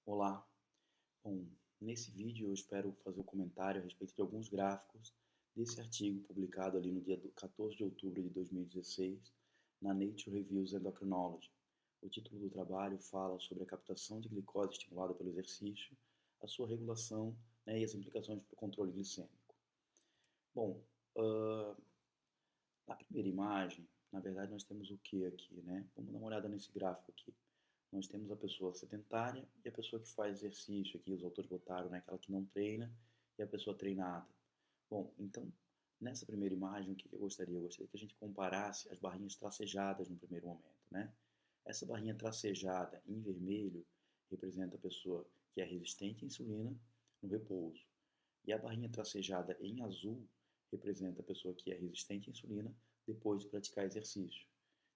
Olá, bom, nesse vídeo eu espero fazer um comentário a respeito de alguns gráficos desse artigo publicado ali no dia 14 de outubro de 2016 na Nature Reviews Endocrinology. O título do trabalho fala sobre a captação de glicose estimulada pelo exercício, a sua regulação, né, e as implicações para o controle glicêmico. Bom, ah, na primeira imagem, na verdade nós temos o que aqui, né? Vamos dar uma olhada nesse gráfico aqui. Nós temos a pessoa sedentária e a pessoa que faz exercício, aqui os autores botaram, né, aquela que não treina e a pessoa treinada. Bom, então, nessa primeira imagem, o que eu gostaria? Eu gostaria que a gente comparasse as barrinhas tracejadas no primeiro momento, né? Essa barrinha tracejada em vermelho representa a pessoa que é resistente à insulina no repouso. E a barrinha tracejada em azul representa a pessoa que é resistente à insulina depois de praticar exercício.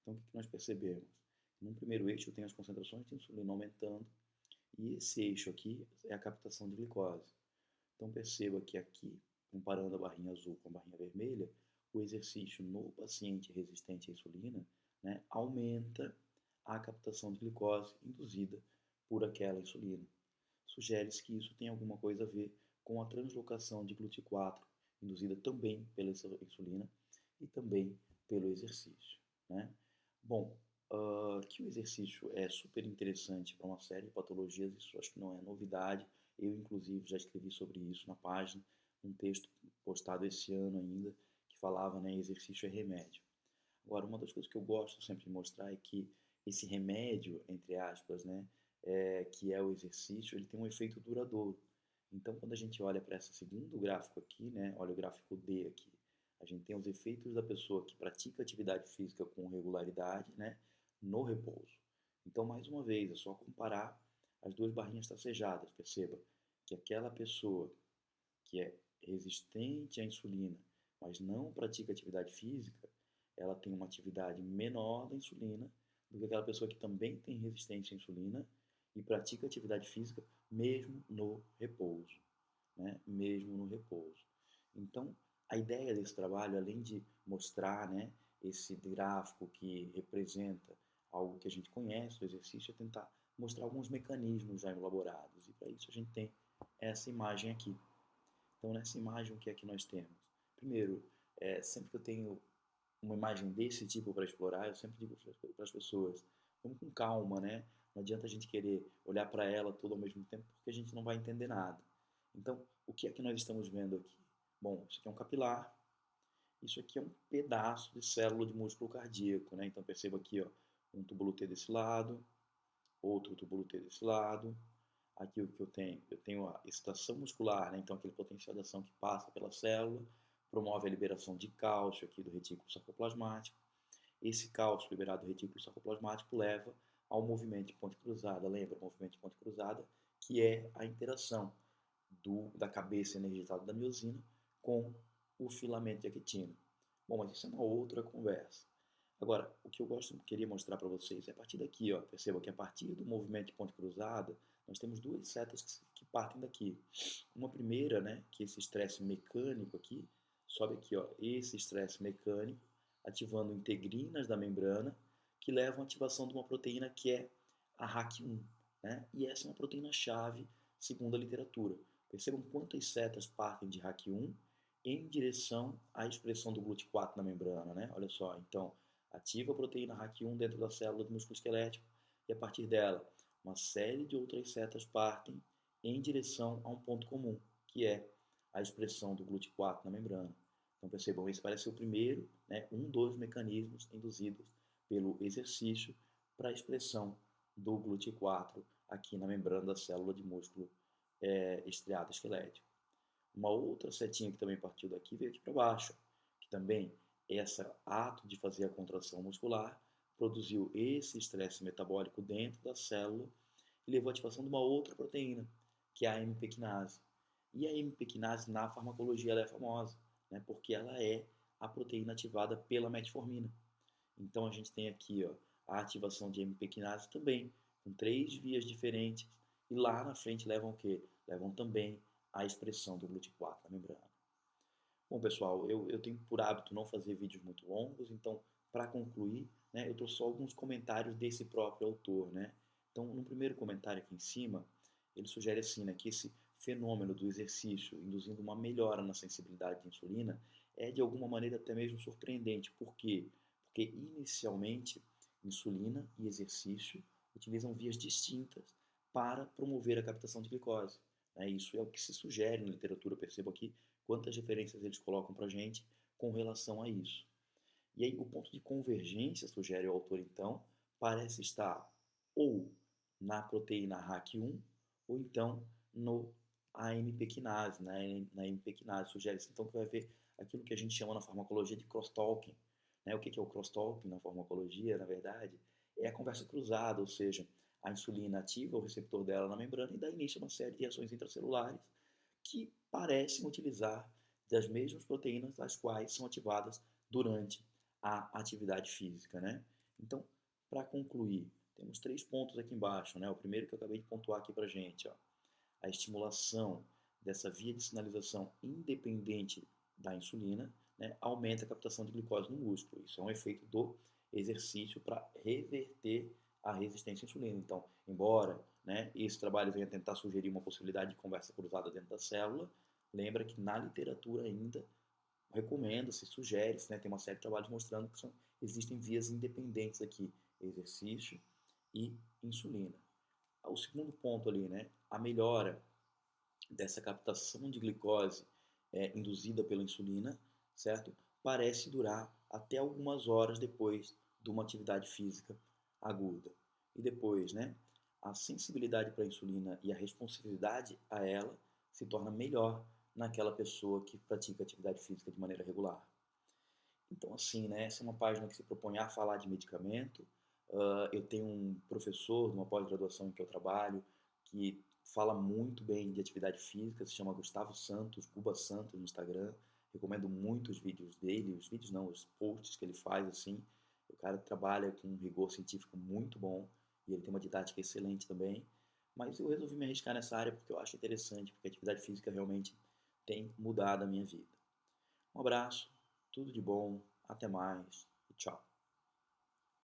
Então, o que nós percebemos? Num primeiro eixo, eu tenho as concentrações de insulina aumentando, e esse eixo aqui é a captação de glicose. Então, perceba que aqui, comparando a barrinha azul com a barrinha vermelha, o exercício no paciente resistente à insulina, né, aumenta a captação de glicose induzida por aquela insulina. Sugere-se que isso tem alguma coisa a ver com a translocação de GLUT4, induzida também pela insulina e também pelo exercício, né? Bom, que o exercício é super interessante para uma série de patologias, isso acho que não é novidade. Eu, inclusive, já escrevi sobre isso na página, um texto postado esse ano ainda, que falava, né, exercício é remédio. Agora, uma das coisas que eu gosto sempre de mostrar é que esse remédio, entre aspas, né, que é o exercício, ele tem um efeito duradouro. Então, quando a gente olha para esse segundo gráfico aqui, né, olha o gráfico D aqui, a gente tem os efeitos da pessoa que pratica atividade física com regularidade, né, no repouso. Então, mais uma vez, é só comparar as duas barrinhas tracejadas. Perceba que aquela pessoa que é resistente à insulina, mas não pratica atividade física, ela tem uma atividade menor da insulina do que aquela pessoa que também tem resistência à insulina e pratica atividade física mesmo no repouso, né? Mesmo no repouso. Então, a ideia desse trabalho, além de mostrar, né, esse gráfico que representa algo que a gente conhece, o exercício, é tentar mostrar alguns mecanismos já elaborados. E para isso a gente tem essa imagem aqui. Então, nessa imagem, o que é que nós temos? Primeiro, sempre que eu tenho uma imagem desse tipo para explorar, eu sempre digo para as pessoas, vamos com calma, né? Não adianta a gente querer olhar para ela tudo ao mesmo tempo, porque a gente não vai entender nada. Então, o que é que nós estamos vendo aqui? Bom, isso aqui é um capilar, isso aqui é um pedaço de célula de músculo cardíaco, né? Então, perceba aqui, ó, um túbulo T desse lado, outro túbulo T desse lado. Aqui o que eu tenho? Eu tenho a excitação muscular, né? Então aquele potencial de ação que passa pela célula, promove a liberação de cálcio aqui do retículo sarcoplasmático. Esse cálcio liberado do retículo sarcoplasmático leva ao movimento de ponte cruzada. Lembra? O movimento de ponte cruzada, que é a interação da cabeça energizada da miosina com o filamento de actina. Bom, mas isso é uma outra conversa. Agora, o que eu queria mostrar para vocês é a partir daqui, ó, perceba que a partir do movimento de ponte cruzada, nós temos duas setas que partem daqui. Uma primeira, né, que esse estresse mecânico aqui, sobe aqui, ó, esse estresse mecânico, ativando integrinas da membrana, que levam à ativação de uma proteína que é a RAC1, né? E essa é uma proteína-chave, segundo a literatura. Percebam quantas setas partem de RAC1 em direção à expressão do GLUT4 na membrana, né? Olha só, então, ativa a proteína RAC1 dentro da célula do músculo esquelético e a partir dela uma série de outras setas partem em direção a um ponto comum, que é a expressão do GLUT4 na membrana. Então percebam, esse parece ser o primeiro, né, um dos mecanismos induzidos pelo exercício para a expressão do GLUT4 aqui na membrana da célula de músculo estriado esquelético. Uma outra setinha que também partiu daqui veio aqui para baixo, que também esse ato de fazer a contração muscular produziu esse estresse metabólico dentro da célula e levou à ativação de uma outra proteína, que é a MP quinase. E a MP quinase na farmacologia ela é famosa, né, porque ela é a proteína ativada pela metformina. Então a gente tem aqui, ó, a ativação de MP quinase também, com três vias diferentes, e lá na frente levam o quê? Levam também a expressão do GLUT4 na membrana. Bom, pessoal, eu tenho por hábito não fazer vídeos muito longos, então, para concluir, né, eu trouxe só alguns comentários desse próprio autor, né? Então, no primeiro comentário aqui em cima, ele sugere assim, né, que esse fenômeno do exercício induzindo uma melhora na sensibilidade de insulina é de alguma maneira até mesmo surpreendente. Por quê? Porque inicialmente insulina e exercício utilizam vias distintas para promover a captação de glicose. Né? Isso é o que se sugere na literatura. Eu percebo aqui quantas referências eles colocam para a gente com relação a isso. E aí o ponto de convergência, sugere o autor então, parece estar ou na proteína RAC1 ou então no AMP quinase, na AMP quinase. Sugere-se então que vai haver aquilo que a gente chama na farmacologia de crosstalking. Né? O que é o crosstalking na farmacologia, na verdade? É a conversa cruzada, ou seja, a insulina ativa o receptor dela na membrana e dá início a uma série de reações intracelulares que parecem utilizar das mesmas proteínas das quais são ativadas durante a atividade física, né? Então, para concluir, temos 3 pontos aqui embaixo, né? O primeiro que eu acabei de pontuar aqui para gente, ó, a estimulação dessa via de sinalização independente da insulina, né, aumenta a captação de glicose no músculo. Isso é um efeito do exercício para reverter a resistência à insulina. Então, embora, né, esse trabalho venha tentar sugerir uma possibilidade de conversa cruzada dentro da célula, lembra que na literatura ainda recomenda-se, sugere-se, né, tem uma série de trabalhos mostrando que existem vias independentes aqui, exercício e insulina. O segundo ponto ali, né, a melhora dessa captação de glicose induzida pela insulina, certo? Parece durar até algumas horas depois de uma atividade física aguda. E depois, né, a sensibilidade para a insulina e a responsividade a ela se torna melhor naquela pessoa que pratica atividade física de maneira regular. Então, assim, né, essa é uma página que se propõe a falar de medicamento. Eu tenho um professor de uma pós-graduação em que eu trabalho que fala muito bem de atividade física, se chama Gustavo Santos, Guba Santos no Instagram. Recomendo muito os vídeos dele, os vídeos não, os posts que ele faz, assim. O cara trabalha com um rigor científico muito bom e ele tem uma didática excelente também. Mas eu resolvi me arriscar nessa área porque eu acho interessante, porque a atividade física realmente tem mudado a minha vida. Um abraço, tudo de bom, até mais e tchau.